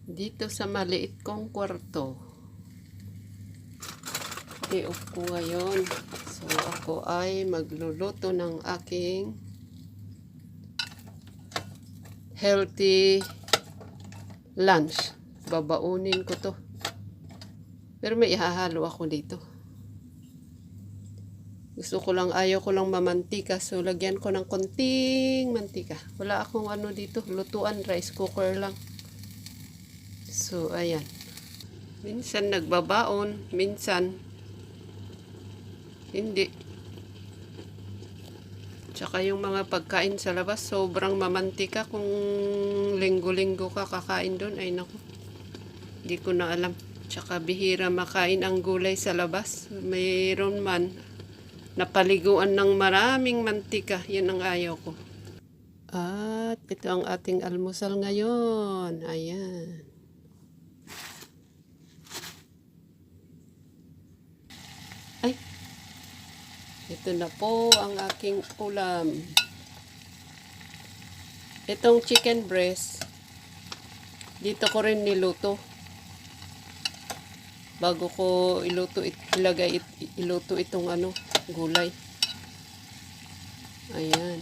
Dito sa maliit kong kwarto, day-off ko ngayon. So ako ay magluluto ng aking healthy lunch. Babaunin ko to. Pero may ihahalo ako dito. Ayaw ko lang mamantika. So lagyan ko ng konting mantika. Wala akong ano dito, lutuan, rice cooker lang. So ayan. Minsan nagbabaon, minsan hindi. Tsaka yung mga pagkain sa labas, sobrang mamantika. Kung linggo-linggo ka kakain doon, ay naku, hindi ko na alam. Tsaka bihira makain ang gulay sa labas. Mayroon man napaliguan ng maraming mantika. Yan ang ayaw ko. At ito ang ating almusal ngayon. Ayan. Ay, ito na po ang aking ulam. Itong chicken breast, dito ko rin niluto. Bago ko iluto itong gulay. Ayan.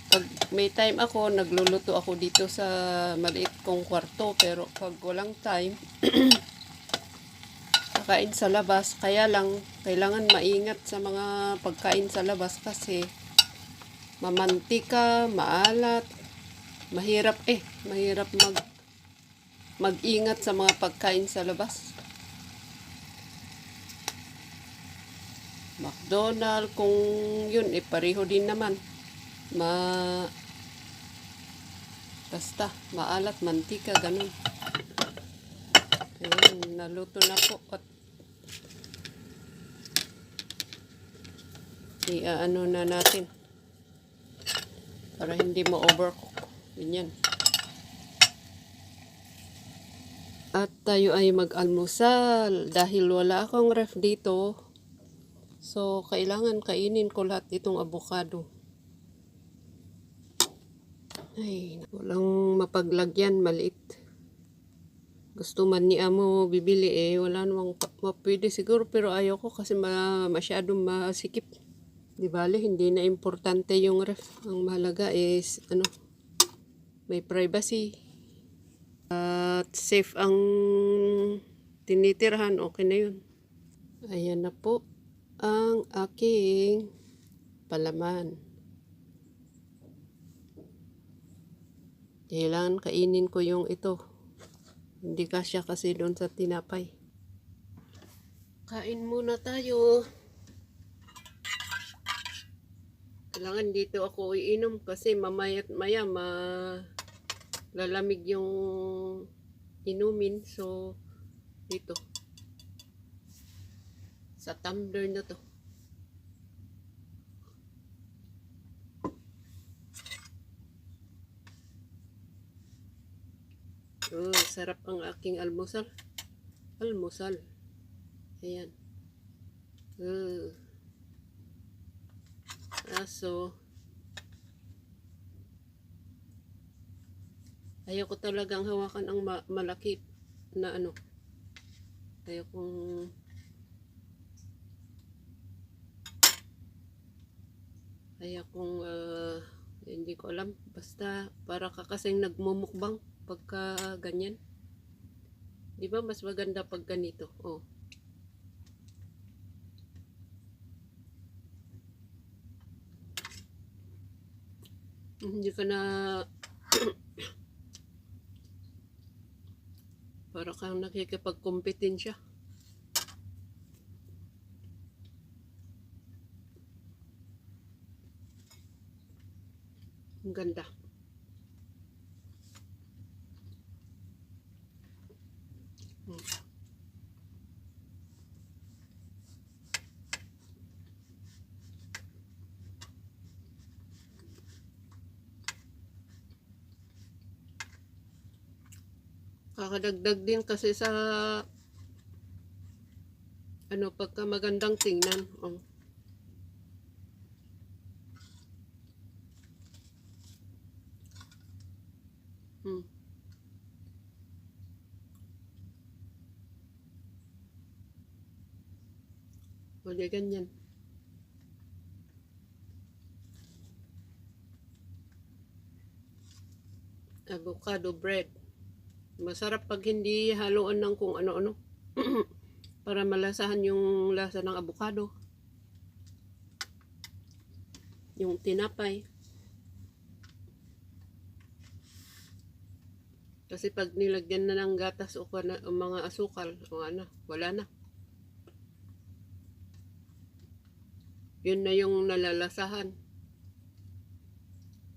Pag may time ako, nagluluto ako dito sa maliit kong kwarto. Pero pag walang time, kakain sa labas. Kaya lang, kailangan maingat sa mga pagkain sa labas kasi mamantika, maalat, mahirap mag-ingat sa mga pagkain sa labas. McDonald's, kung yun, pareho din naman. Basta, maalat, mantika, ganun. Ayan, naluto na po. At i-ano na natin para hindi mo overcook. Ganyan. At tayo ay mag-almusal dahil wala akong ref dito. So, kailangan kainin ko lahat itong avocado. Ay, walang mapaglagyan, maliit. Gusto man ni amo bibili wala namang pwede siguro, pero ayaw ko kasi masyadong masikip. Di bale, hindi na importante yung ref. Ang mahalaga is, may privacy. At safe ang tinitirhan, okay na yun. Ayan na po ang aking palaman. Kailangan kainin ko yung ito. Hindi kasya kasi doon sa tinapay. Kain muna tayo. Kailangan dito ako iinom kasi mamaya't maya lalamig yung inumin. So, dito. Sa tumbler na to. Oh, sarap ang aking almusal. Ayan. So, ayaw ko talagang hawakan ang malaki na Ayaw kong hindi ko alam. Basta para ka kasing nagmumukbang pagka ganyan. Di ba mas maganda pag ganito? Oh. Hindi ka na para kang nakikipagkompetensya. Ang ganda. Kakadagdag din kasi sa pagka magandang tingnan. Oh. Hmm. O di ganyan. Avocado bread. Masarap pag hindi haluan ng kung ano-ano. Para malasahan yung lasa ng avocado. Yung tinapay. Kasi pag nilagyan na ng gatas o mga asukal, o ano, wala na. Yun na yung nalalasahan.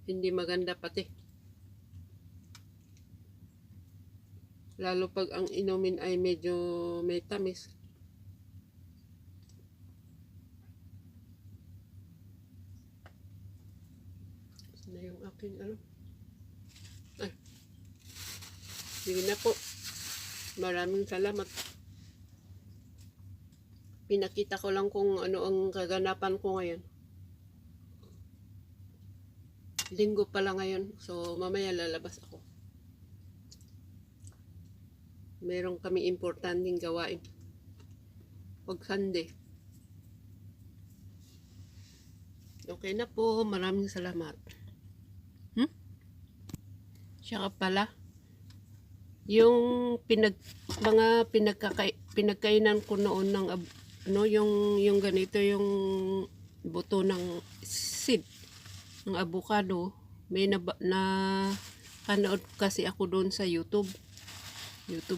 Hindi maganda pati. Lalo pag ang inumin ay medyo may tamis. Na yung aking ano. Ay, sige na po. Maraming salamat. Pinakita ko lang kung ano ang kaganapan ko ngayon. Linggo pala ngayon. So, mamaya lalabas ako. Meron kami importanteng gawain. Pag Sunday. Okay na po. Maraming salamat. Siya pala. Yung mga pinagkainan ko noon ng ano yung ganito yung buto ng seed ng avocado, may na panood kasi ako doon sa YouTube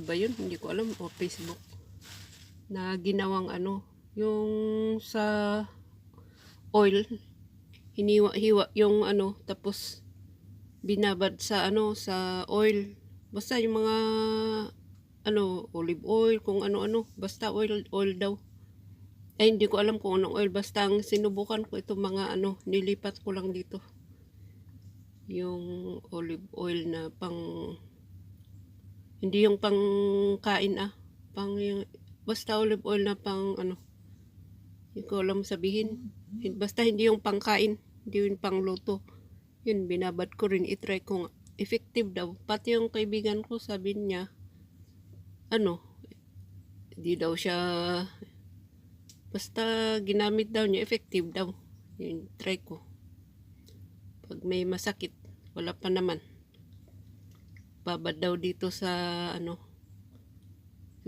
ba yun? Hindi ko alam, o Facebook, na ginawang ano yung sa oil, hiniwa yung ano, tapos binabad sa ano sa oil. Basta yung mga ano, olive oil, kung ano-ano, basta oil daw. Ay, hindi ko alam kung anong oil, basta ang sinubukan ko itong mga ano, nilipat ko lang dito. Yung olive oil na pang, hindi yung pang kain pang yung, basta olive oil na pang ano, hindi ko alam sabihin. Basta hindi yung pang kain, hindi yung pang luto. Yun, binabad ko rin, itry kung effective daw. Pati yung kaibigan ko, sabi niya, ano, di daw siya, basta ginamit daw niya, effective daw. Yun, try ko. Pag may masakit, wala pa naman. Babad daw dito sa ano.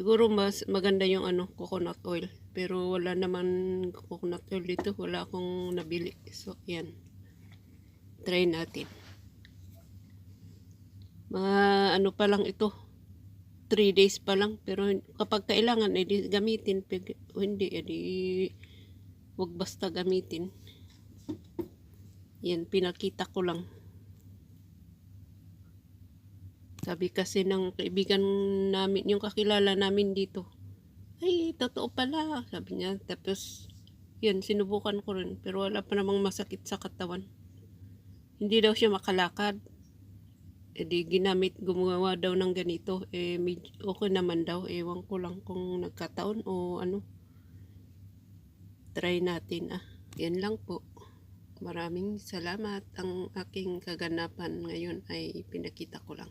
Siguro mas maganda yung ano, coconut oil. Pero wala naman coconut oil dito. Wala akong nabili. So, yan. Try natin. Mga ano pa lang ito. 3 days pa lang. Pero kapag kailangan, edi gamitin. Pag hindi, edi huwag basta gamitin. Yan, pinakita ko lang. Sabi kasi ng kaibigan namin, yung kakilala namin dito, ay, totoo pala, sabi niya. Tapos, yun, sinubukan ko rin. Pero wala pa namang masakit sa katawan. Hindi daw siya makalakad. E di ginamit, gumawa daw ng ganito. Okay naman daw. Ewan ko lang kung nagkataon o ano. Try natin Yan lang po. Maraming salamat. Ang aking kaganapan ngayon ay pinakita ko lang.